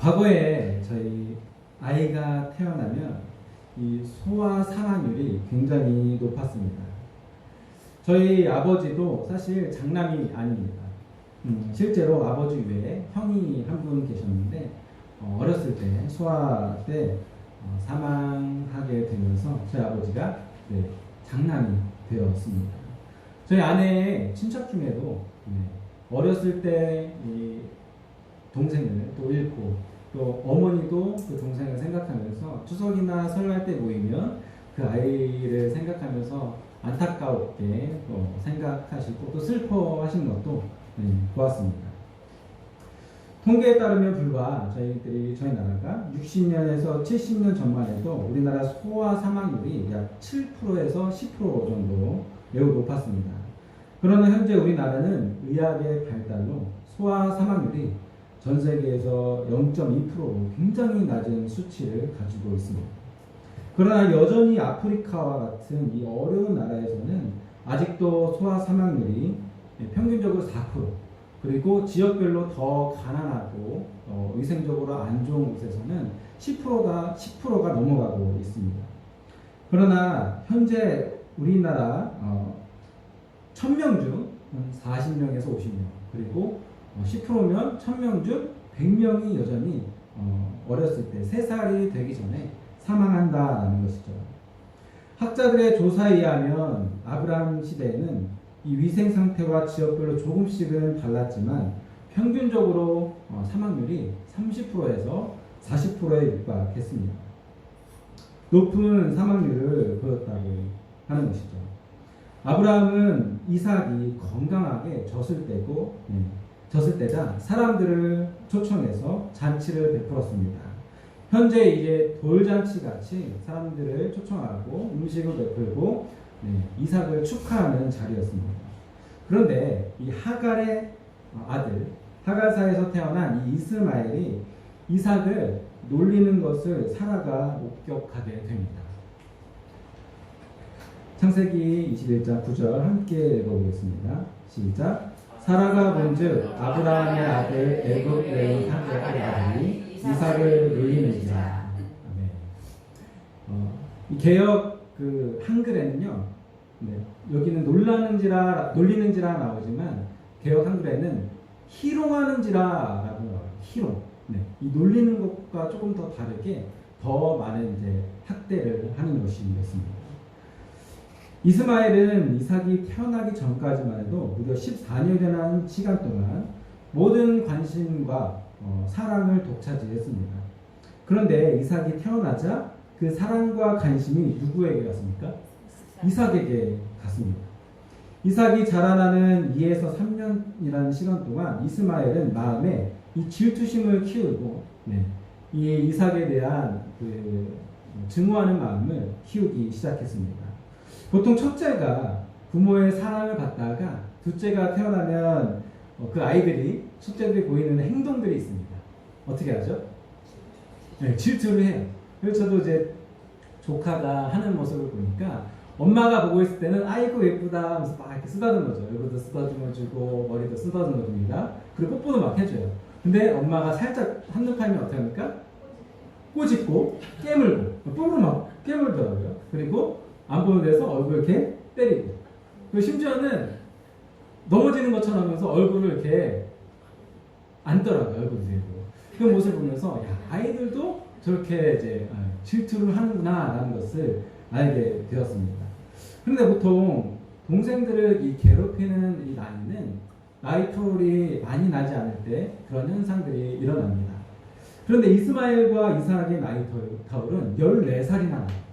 과거에 저희 아이가 태어나면 이 소아 사망률이 굉장히 높았습니다. 저희 아버지도 사실 장남이 아닙니다. 실제로 아버지 외에 형이 한 분 계셨는데 어렸을 때 소아 때 사망하게 되면서 저희 아버지가 장남이 되었습니다. 저희 아내의 친척 중에도 어렸을 때 이 동생을 또 잃고 또 어머니도 그 동생을 생각하면서 추석이나 설날 때 모이면 그 아이를 생각하면서 안타깝게 또 생각하시고 또 슬퍼하시는 것도 보았습니다. 통계에 따르면 불과 저희 나라가 60년에서 70년 전만 해도 우리나라 소아 사망률이 약 7%에서 10% 정도 매우 높았습니다. 그러나 현재 우리나라는 의학의 발달로 소아 사망률이 전 세계에서 0.2%로 굉장히 낮은 수치를 가지고 있습니다. 그러나 여전히 아프리카와 같은 이 어려운 나라에서는 아직도 소아 사망률이 평균적으로 4%, 그리고 지역별로 더 가난하고 위생적으로 안 좋은 곳에서는 10%가 넘어가고 있습니다. 그러나 현재 우리나라 1000명 중 40명에서 50명, 그리고 10%면 1000명 중 100명이 여전히 어렸을 때 3살이 되기 전에 사망한다는 것이죠. 학자들의 조사에 의하면 아브라함 시대에는 이 위생 상태와 지역별로 조금씩은 달랐지만 평균적으로 사망률이 30%에서 40%에 육박했습니다. 높은 사망률을 보였다고 하는 것이죠. 아브라함은 이삭이 건강하게 졌을 때자 사람들을 초청해서 잔치를 베풀었습니다. 현재 이제 돌잔치 같이 사람들을 초청하고 음식을 베풀고 이삭을 축하하는 자리였습니다. 그런데 이 하갈의 아들 하갈사에서 태어난 이 이스마엘이 이삭을 놀리는 것을 사라가 목격하게 됩니다. 창세기 21장 9절 함께 읽어보겠습니다. 시작. 사라가 본즉 아브라함의 아들 애굽 여인 하갈의 아들이 이삭을 놀리는지라. 이 개역 한글에는요, 여기는 놀리는지라 나오지만 개역 한글에는 희롱하는지라라고 나와요. 희롱. 이 놀리는 것과 조금 더 다르게 더 많은 이제 학대를 하는 것이었습니다. 이스마엘은 이삭이 태어나기 전까지만 해도 무려 14년이라는 시간 동안 모든 관심과 사랑을 독차지했습니다. 그런데 이삭이 태어나자 그 사랑과 관심이 누구에게 갔습니까? 이삭에게 갔습니다. 이삭이 자라나는 2에서 3년이라는 시간 동안 이스마엘은 마음에 이 질투심을 키우고 이 이삭에 대한 증오하는 마음을 키우기 시작했습니다. 보통 첫째가 부모의 사랑을 받다가 둘째가 태어나면 첫째들이 보이는 행동들이 있습니다. 어떻게 하죠? 질투를 해요. 그래서 저도 이제 조카가 하는 모습을 보니까 엄마가 보고 있을 때는 아이고 예쁘다 하면서 막 이렇게 쓰다듬어줘요. 얼굴도 쓰다듬어주고 머리도 쓰다듬어줍니다. 그리고 뽀뽀도 막 해줘요. 근데 엄마가 살짝 한눈 팔면 어떻게 합니까? 꼬집고 깨물고 뽀뽀를 막 깨물더라고요. 그리고 안 보는 데서 얼굴 이렇게 때리고, 그리고 심지어는 넘어지는 것처럼 하면서 얼굴을 이렇게 안더라고요. 얼굴 들고. 그 모습을 보면서 아이들도 저렇게 이제 질투를 하는구나라는 것을 알게 되었습니다. 그런데 보통 동생들을 괴롭히는 이 나이는 나이 터울이 많이 나지 않을 때 그런 현상들이 일어납니다. 그런데 이스마엘과 이삭의 나이 터울은 14살이나 나요.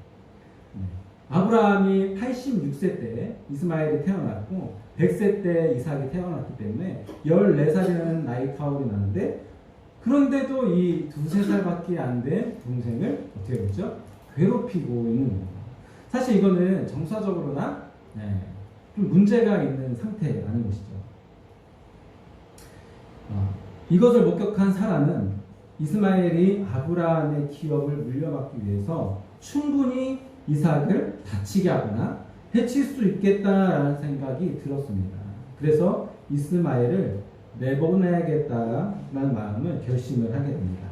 아브라함이 86세 때 이스마엘이 태어났고 100세 때 이삭이 태어났기 때문에 14살이라는 나이 터울이 나는데, 그런데도 이 2-3살밖에 안 된 동생을 어떻게 했죠? 괴롭히고 있는 겁니다. 사실 이거는 정서적으로나 좀 문제가 있는 상태라는 것이죠. 이것을 목격한 사라는 이스마엘이 아브라함의 기업을 물려받기 위해서 충분히 이삭을 다치게 하거나 해칠 수 있겠다라는 생각이 들었습니다. 그래서 이스마엘을 내보내야겠다라는 마음을 결심을 하게 됩니다.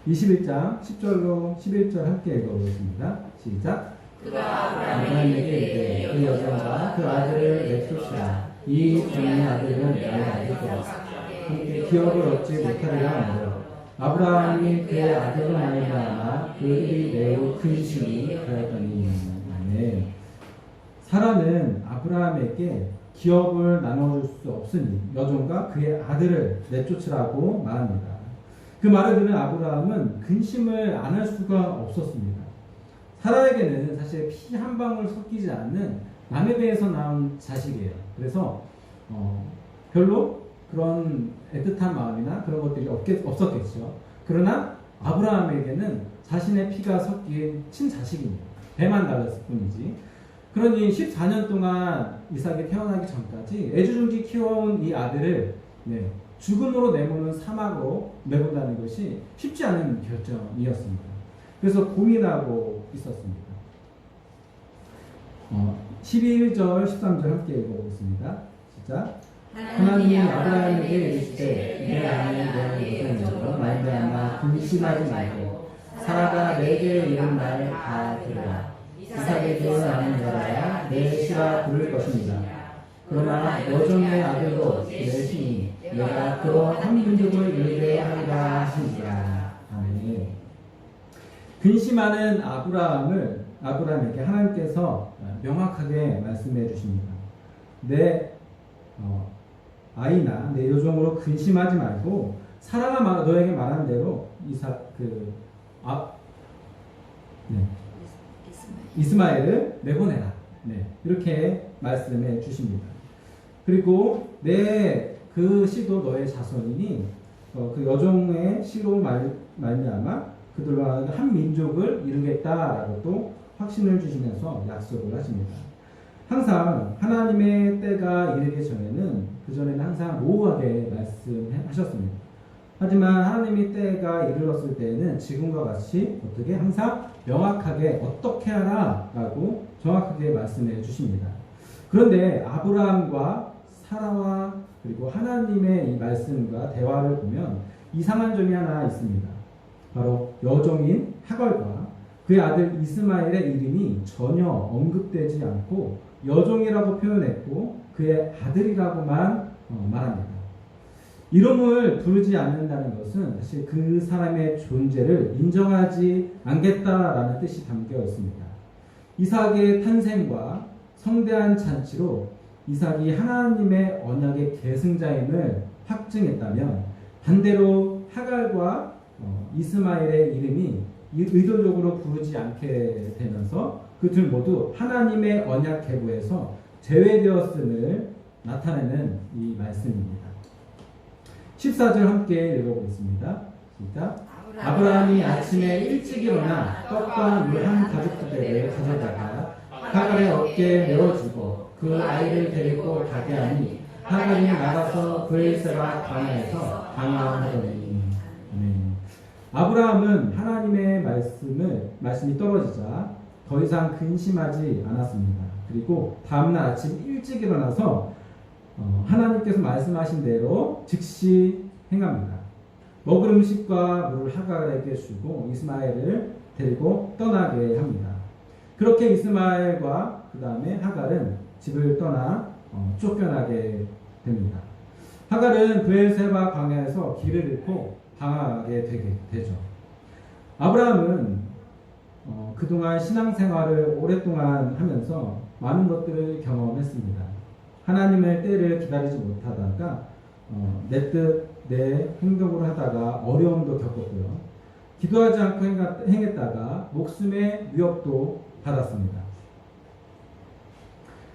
21장 10절로 11절 함께 읽어보겠습니다. 시작. 그가 아브라함에게 이르되 그 여자가 그 아들을 내쫓으라. 이 종의 아들은 나의 아들이라. 함께 기업을 얻지 못하리라 하므로 아브라함이 그의 아들을 말미암아 그 일이 매우 근심이 되었더니. 아멘. 사라는 아브라함에게 기업을 나눠줄 수 없으니 여종과 그의 아들을 내쫓으라고 말합니다. 그 말을 들은 아브라함은 근심을 안 할 수가 없었습니다. 사라에게는 사실 피 한 방울 섞이지 않는 남의 배에서 나온 자식이에요. 그래서 별로 그런 애틋한 마음이나 그런 것들이 없었겠죠. 그러나 아브라함에게는 자신의 피가 섞인 친자식입니다. 배만 달랐을 뿐이지. 그러니 14년 동안 이삭이 태어나기 전까지 애지중지 키워온 이 아들을 죽음으로 내모는 사막으로 내본다는 것이 쉽지 않은 결정이었습니다. 그래서 고민하고 있었습니다. 12절, 13절 함께 읽어보겠습니다. 시작. 하나님이 아브라함에게 이르시되 내 아내 내 여종으로 말미암아 근심하지 말고 사라가 내게 이른 말 다 들으라. 이삭에게 나는 여자야 내 씨라 부를 것입니다. 그러나 여종의 아들로 내 신이 내가 그로 한 민족을 이루게 하리라 하시니라. 아멘. 근심하는 아브라함에게 하나님께서 명확하게 말씀해 주십니다. 내 아이나 내 여종으로 근심하지 말고 사라가 너에게 말한 대로 이스마엘을 내보내라. 이렇게 말씀해 주십니다. 그리고 내 그 씨도 너의 자손이니 그 여종의 씨로 말미암아 그들로 한 민족을 이루겠다라고 또 확신을 주시면서 약속을 하십니다. 항상 하나님의 때가 이르기 전에는 그전에는 항상 모호하게 말씀하셨습니다. 하지만 하나님의 때가 이르렀을 때에는 지금과 같이 어떻게 항상 명확하게 어떻게 하라 라고 정확하게 말씀해 주십니다. 그런데 아브라함과 사라와 그리고 하나님의 이 말씀과 대화를 보면 이상한 점이 하나 있습니다. 바로 여종인 하갈과 그의 아들 이스마엘의 이름이 전혀 언급되지 않고 여종이라고 표현했고 그의 아들이라고만 말합니다. 이름을 부르지 않는다는 것은 사실 그 사람의 존재를 인정하지 않겠다라는 뜻이 담겨 있습니다. 이삭의 탄생과 성대한 잔치로 이삭이 하나님의 언약의 계승자임을 확증했다면 반대로 하갈과 이스마엘의 이름이 의도적으로 부르지 않게 되면서 그 둘 모두 하나님의 언약 계보에서 제외되었음을 나타내는 이 말씀입니다. 14절 함께 읽어보겠습니다. 시작. 아브라함이 아침에 일찍 일어나 떡과 물 한 가죽부대를 가져다가 하갈의 어깨에 메워주고 그 아이를 데리고 가게 하니 하갈이 나가서 브엘세바 광야에서 방황하더니. 아브라함은 하나님의 말씀이 떨어지자 더 이상 근심하지 않았습니다. 그리고 다음날 아침 일찍 일어나서 하나님께서 말씀하신 대로 즉시 행합니다. 먹을 음식과 물을 하갈에게 주고 이스마엘을 데리고 떠나게 합니다. 그렇게 이스마엘과 그 다음에 하갈은 집을 떠나 쫓겨나게 됩니다. 하갈은 브엘세바 광야에서 길을 잃고 방황하게 되죠. 아브라함은 그동안 신앙생활을 오랫동안 하면서 많은 것들을 경험했습니다. 하나님의 때를 기다리지 못하다가 내 뜻, 내 행동으로 하다가 어려움도 겪었고요. 기도하지 않고 행했다가 목숨의 위협도 받았습니다.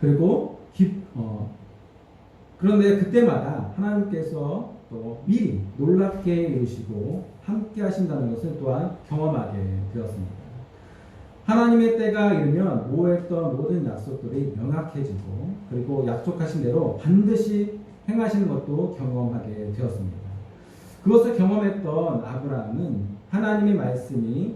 그리고 그런데 그때마다 하나님께서 또 미리 놀랍게 이루시고 함께 하신다는 것을 또한 경험하게 되었습니다. 하나님의 때가 이르면 모호했던 모든 약속들이 명확해지고 그리고 약속하신 대로 반드시 행하시는 것도 경험하게 되었습니다. 그것을 경험했던 아브라함은 하나님의 말씀이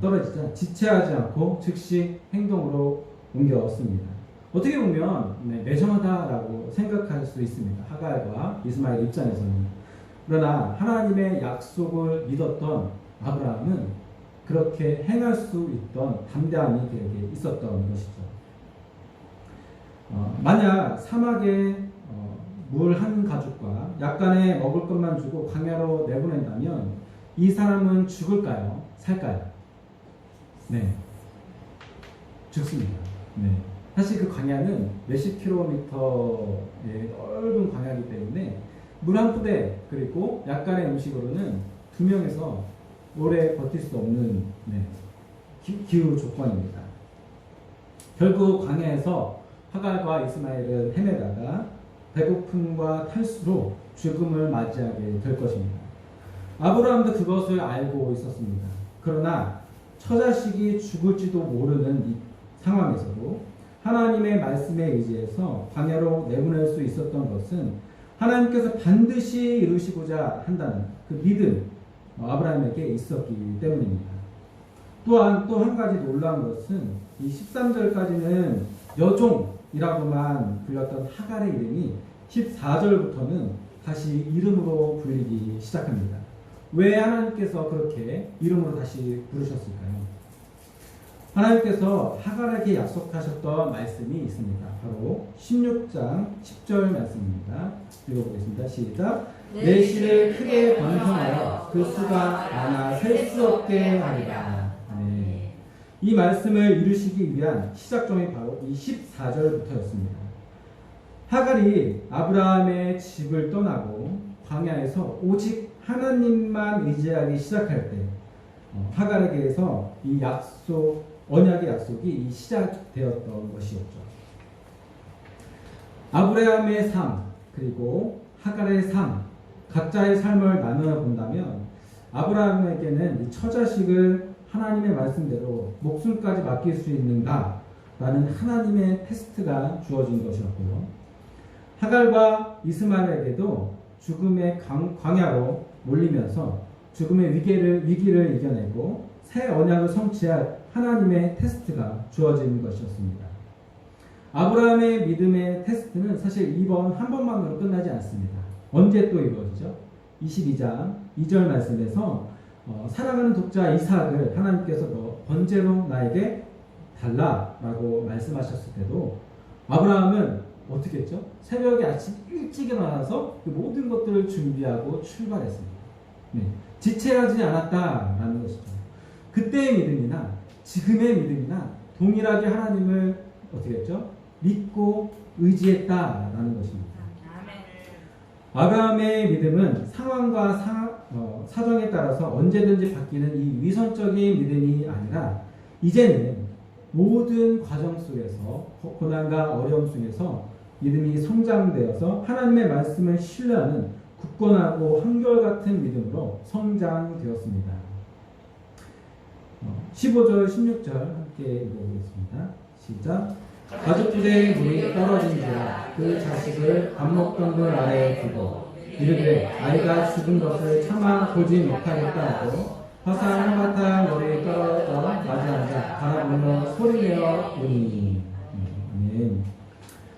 떨어지자 지체하지 않고 즉시 행동으로 옮겼습니다. 어떻게 보면 매정하다라고 생각할 수 있습니다. 하갈과 이스마엘 입장에서는. 그러나 하나님의 약속을 믿었던 아브라함은 그렇게 행할 수 있던 담대함이 그에게 있었던 것이죠. 만약 사막에 물 한 가죽과 약간의 먹을 것만 주고 광야로 내보낸다면 이 사람은 죽을까요? 살까요? 네, 죽습니다. 네. 사실 그 광야는 몇십 킬로미터의 넓은 광야이기 때문에 물 한 푸대 그리고 약간의 음식으로는 2명에서 오래 버틸 수 없는 기후 조건입니다. 결국 광야에서 하갈과 이스마엘은 헤매다가 배고픔과 탈수로 죽음을 맞이하게 될 것입니다. 아브라함도 그것을 알고 있었습니다. 그러나 처자식이 죽을지도 모르는 이 상황에서도 하나님의 말씀에 의지해서 광야로 내보낼 수 있었던 것은 하나님께서 반드시 이루시고자 한다는 그 믿음, 아브라함에게 있었기 때문입니다. 또한 또 한 가지 놀라운 것은 이 13절까지는 여종이라고만 불렸던 하갈의 이름이 14절부터는 다시 이름으로 불리기 시작합니다. 왜 하나님께서 그렇게 이름으로 다시 부르셨을까요? 하나님께서 하갈에게 약속하셨던 말씀이 있습니다. 바로 16장 10절 말씀입니다. 읽어보겠습니다. 시작. 내 씨를 크게 번성하여 그 수가 많아 셀 수 없게 하리라. 네. 이 말씀을 이루시기 위한 시작점이 바로 이 14절부터였습니다. 하갈이 아브라함의 집을 떠나고 광야에서 오직 하나님만 의지하기 시작할 때 하갈에게서 이 언약의 약속이 시작되었던 것이었죠. 아브라함의 삶 그리고 하갈의 삶 각자의 삶을 나누어 본다면 아브라함에게는 이 처자식을 하나님의 말씀대로 목숨까지 맡길 수 있는가 라는 하나님의 테스트가 주어진 것이었고요. 하갈과 이스마엘에게도 죽음의 광야로 몰리면서 죽음의 위기를 이겨내고 새 언약을 성취할 하나님의 테스트가 주어진 것이었습니다. 아브라함의 믿음의 테스트는 사실 이번 한 번만으로 끝나지 않습니다. 언제 또 이루어지죠? 22장 2절 말씀에서 사랑하는 독자 이삭을 하나님께서 너 번제로 나에게 달라라고 말씀하셨을 때도 아브라함은 어떻게 했죠? 새벽에 아침 일찍 일어나서 그 모든 것들을 준비하고 출발했습니다. 네, 지체하지 않았다라는 것이죠. 그때의 믿음이나 지금의 믿음이나 동일하게 하나님을 어떻게 했죠? 믿고 의지했다라는 것입니다. 아브라함의 믿음은 상황과 사정에 따라서 언제든지 바뀌는 이 위선적인 믿음이 아니라 이제는 모든 과정 속에서 고난과 어려움 속에서 믿음이 성장되어서 하나님의 말씀을 신뢰하는 굳건하고 한결같은 믿음으로 성장되었습니다. 15절 16절 함께 읽어보겠습니다. 시작. 가죽부대에 물이 떨어진지라 그 자식을 밥 먹던 그 아래에 두고 이르되 아이가 죽은 것을 차마 보지 못하겠다 하고 화산 한바탕 머리에 떨어져 맞이한 자 바라보며 소리내어 우니. 아멘.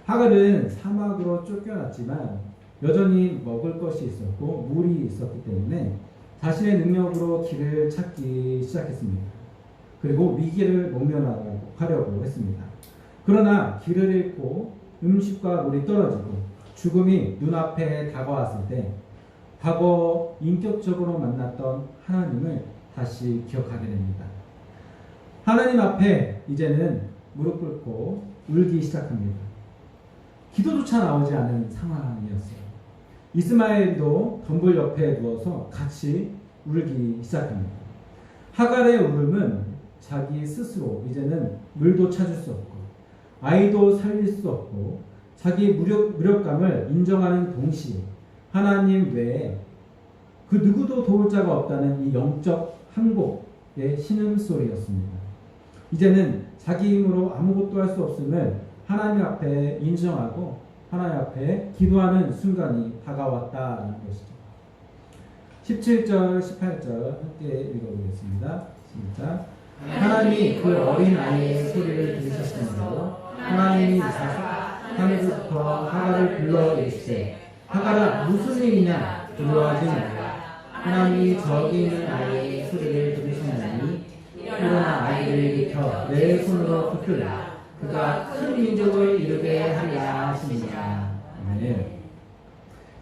하갈은 사막으로 쫓겨났지만 여전히 먹을 것이 있었고 물이 있었기 때문에 자신의 능력으로 길을 찾기 시작했습니다. 그리고 위기를 모면하려고 했습니다. 그러나 길을 잃고 음식과 물이 떨어지고 죽음이 눈앞에 다가왔을 때 과거 인격적으로 만났던 하나님을 다시 기억하게 됩니다. 하나님 앞에 이제는 무릎 꿇고 울기 시작합니다. 기도조차 나오지 않은 상황이었어요. 이스마엘도 덤불 옆에 누워서 같이 울기 시작합니다. 하갈의 울음은 자기 스스로 이제는 물도 찾을 수 없고 아이도 살릴 수 없고 자기 무력감을 인정하는 동시에 하나님 외에 그 누구도 도울 자가 없다는 이 영적 항복의 신음소리였습니다. 이제는 자기 힘으로 아무것도 할 수 없음을 하나님 앞에 인정하고 하나님 앞에 기도하는 순간이 다가왔다는 것이죠. 17절 18절 함께 읽어보겠습니다. 시작. 하나님이 그 어린 아이의 소리를 들으셨으므로 하나님이 이사서 하늘부터 하갈을 불러 이르시되 하갈아 무슨 일이냐 두려워하지 말라. 하나님이 저기 있는 아이의 소리를 들으시나니 일어나 아이를 일으켜 내 손으로 붙들라. 그가 큰 민족을 이루게 하리라 하십니다. 네.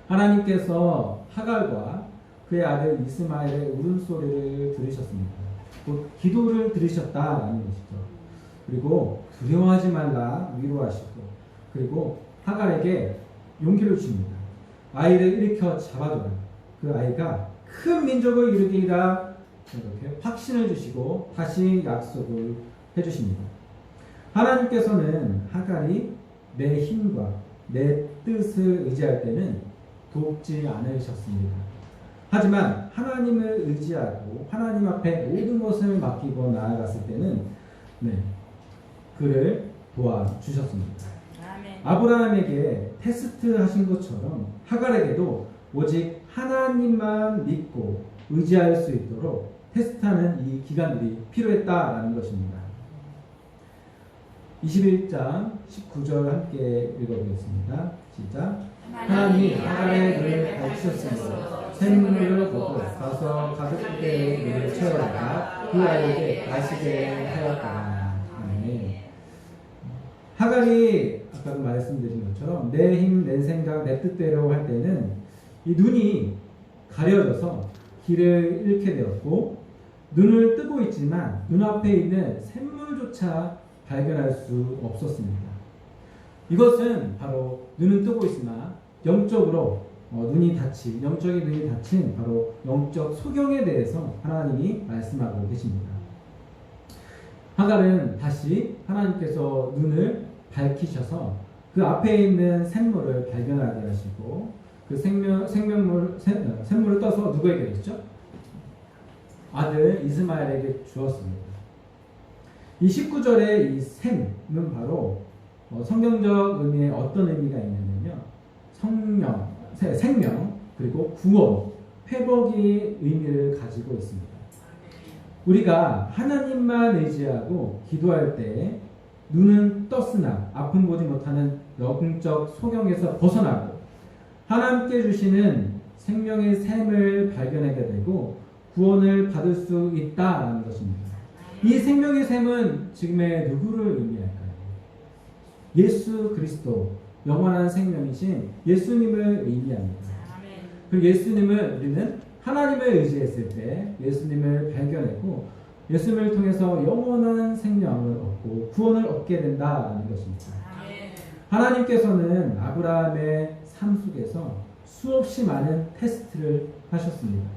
하나님께서 하갈과 그의 아들 이스마엘의 울음소리를 들으셨습니다. 곧 기도를 들으셨다라는 것이죠. 그리고 두려워하지 말라 위로하시고, 그리고 하갈에게 용기를 주십니다. 아이를 일으켜 잡아두라. 그 아이가 큰 민족을 이루기라, 이렇게 확신을 주시고 다시 약속을 해주십니다. 하나님께서는 하갈이 내 힘과 내 뜻을 의지할 때는 돕지 않으셨습니다. 하지만 하나님을 의지하고 하나님 앞에 모든 것을 맡기고 나아갔을 때는 그를 도와주셨습니다. 아브라함에게 테스트 하신 것처럼 하갈에게도 오직 하나님만 믿고 의지할 수 있도록 테스트하는 이 기간들이 필요했다라는 것입니다. 21장 19절 함께 읽어보겠습니다. 시작. 하나님이 하갈의 눈을 밝히셨으므로 샘물을 보고 가서 가득하게 물을 채워다가 그 아이에게 마시게 하였다. 하갈이 아까도 말씀드린 것처럼 내 힘, 내 생각, 내 뜻대로 할 때는 이 눈이 가려져서 길을 잃게 되었고, 눈을 뜨고 있지만 눈앞에 있는 샘물조차 발견할 수 없었습니다. 이것은 바로 눈은 뜨고 있으나 영적으로 영적인 눈이 닫힌 바로 영적 소경에 대해서 하나님이 말씀하고 계십니다. 하갈은 다시 하나님께서 눈을 밝히셔서 그 앞에 있는 샘물을 발견하게 하시고, 그 샘물을 떠서 누구에게 줬죠? 아들 이스마엘에게 주었습니다. 이 19절의 이 샘은 바로 성경적 의미에 어떤 의미가 있냐면요, 생명, 그리고 구원, 회복의 의미를 가지고 있습니다. 우리가 하나님만 의지하고 기도할 때 눈은 떴으나 아픔 보지 못하는 영적 소경에서 벗어나고 하나님께 주시는 생명의 샘을 발견하게 되고 구원을 받을 수 있다는 것입니다. 이 생명의 샘은 지금의 누구를 의미할까요? 예수 그리스도, 영원한 생명이신 예수님을 의미합니다. 그 예수님을 우리는 하나님을 의지했을 때 예수님을 발견했고 예수님을 통해서 영원한 생명을 얻고 구원을 얻게 된다는 것입니다. 하나님께서는 아브라함의 삶 속에서 수없이 많은 테스트를 하셨습니다.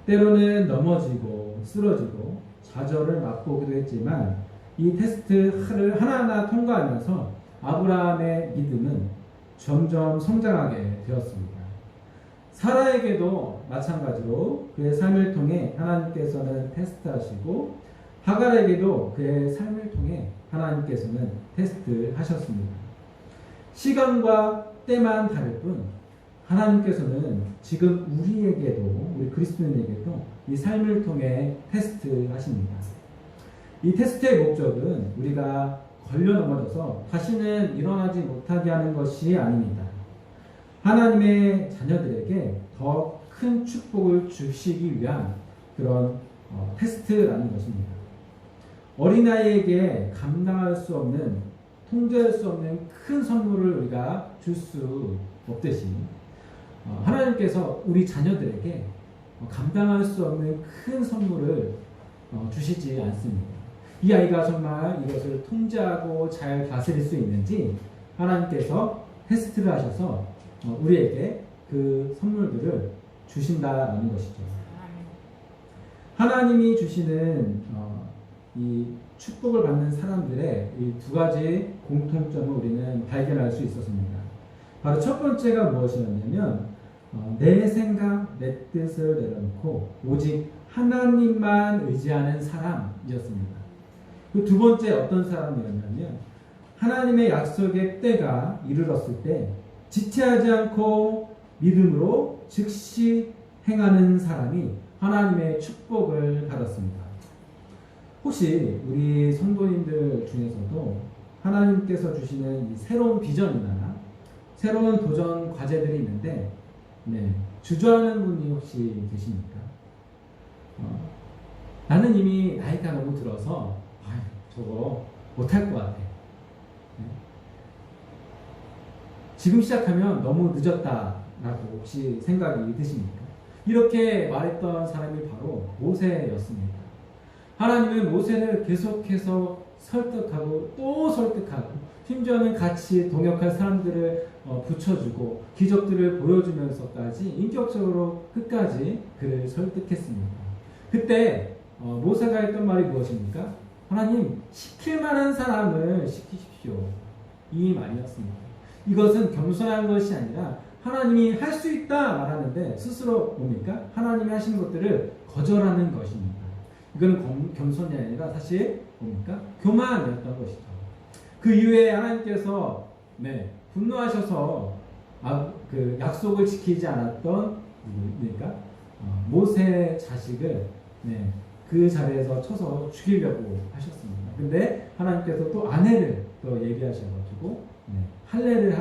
때로는 넘어지고 쓰러지고 좌절을 맛보기도 했지만 이 테스트를 하나하나 통과하면서 아브라함의 믿음은 점점 성장하게 되었습니다. 사라에게도 마찬가지로 그의 삶을 통해 하나님께서는 테스트하시고 하갈에게도 그의 삶을 통해 하나님께서는 테스트하셨습니다. 시간과 때만 다를 뿐 하나님께서는 지금 우리에게도, 우리 그리스도인에게도 이 삶을 통해 테스트하십니다. 이 테스트의 목적은 우리가 걸려 넘어져서 다시는 일어나지 못하게 하는 것이 아닙니다. 하나님의 자녀들에게 더 큰 축복을 주시기 위한 그런 테스트라는 것입니다. 어린아이에게 감당할 수 없는, 통제할 수 없는 큰 선물을 우리가 줄 수 없듯이 하나님께서 우리 자녀들에게 감당할 수 없는 큰 선물을 주시지 않습니다. 이 아이가 정말 이것을 통제하고 잘 다스릴 수 있는지 하나님께서 테스트를 하셔서 우리에게 그 선물들을 주신다라는 것이죠. 하나님이 주시는 이 축복을 받는 사람들의 이 두 가지 공통점을 우리는 발견할 수 있었습니다. 바로 첫 번째가 무엇이었냐면 내 생각, 내 뜻을 내려놓고 오직 하나님만 의지하는 사람이었습니다. 그 두 번째 어떤 사람이었냐면 하나님의 약속의 때가 이르렀을 때 지체하지 않고 믿음으로 즉시 행하는 사람이 하나님의 축복을 받았습니다. 혹시 우리 성도님들 중에서도 하나님께서 주시는 이 새로운 비전이나 새로운 도전 과제들이 있는데 주저하는 분이 혹시 계십니까? 나는 이미 나이가 너무 들어서 저거 못할 것 같아. 지금 시작하면 너무 늦었다라고 혹시 생각이 드십니까? 이렇게 말했던 사람이 바로 모세였습니다. 하나님은 모세를 계속해서 설득하고 또 설득하고 심지어는 같이 동역할 사람들을 붙여주고 기적들을 보여주면서까지 인격적으로 끝까지 그를 설득했습니다. 그때 모세가 했던 말이 무엇입니까? 하나님, 시킬 만한 사람을 시키십시오. 이 말이었습니다. 이것은 겸손한 것이 아니라 하나님이 할 수 있다 말하는데 스스로 뭡니까? 하나님이 하시는 것들을 거절하는 것입니다. 이거는 겸손이 아니라 사실 뭡니까? 교만이었던 것이죠. 그 이후에 하나님께서 분노하셔서 그 약속을 지키지 않았던 누구입니까? 모세 자식을 그 자리에서 쳐서 죽이려고 하셨습니다. 근데 하나님께서 또 아내를 또 예비하셔가지고 할례를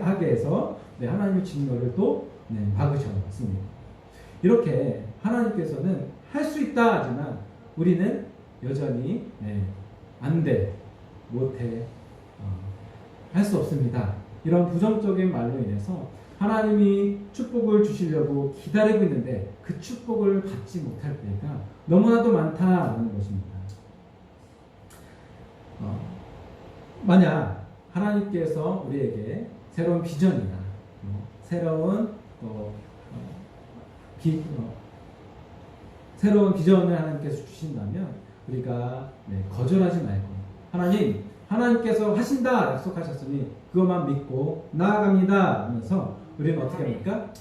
하게 해서 하나님의 진노를 또 박으셨습니다. 이렇게 하나님께서는 할 수 있다 하지만 우리는 여전히 안 돼, 못해, 할 수 없습니다. 이런 부정적인 말로 인해서 하나님이 축복을 주시려고 기다리고 있는데 그 축복을 받지 못할 때가 너무나도 많다는 것입니다. 만약 하나님께서 우리에게 새로운 비전이나 새로운 비전을 하나님께서 주신다면 우리가 거절하지 말고 하나님께서 하신다 약속하셨으니 그것만 믿고 나아갑니다 하면서 우리는 어떻게 합니까?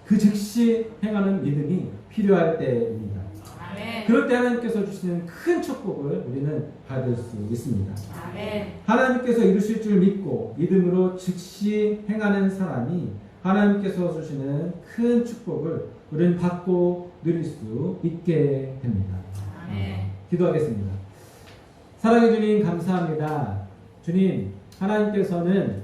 그 즉시 행하는 믿음이 필요할 때입니다. 아멘. 그럴 때 하나님께서 주시는 큰 축복을 우리는 받을 수 있습니다. 아멘. 하나님께서 이루실 줄 믿고 믿음으로 즉시 행하는 사람이 하나님께서 주시는 큰 축복을 우리는 받고 누릴 수 있게 됩니다. 아멘. 기도하겠습니다. 사랑해 주님 감사합니다. 주님, 하나님께서는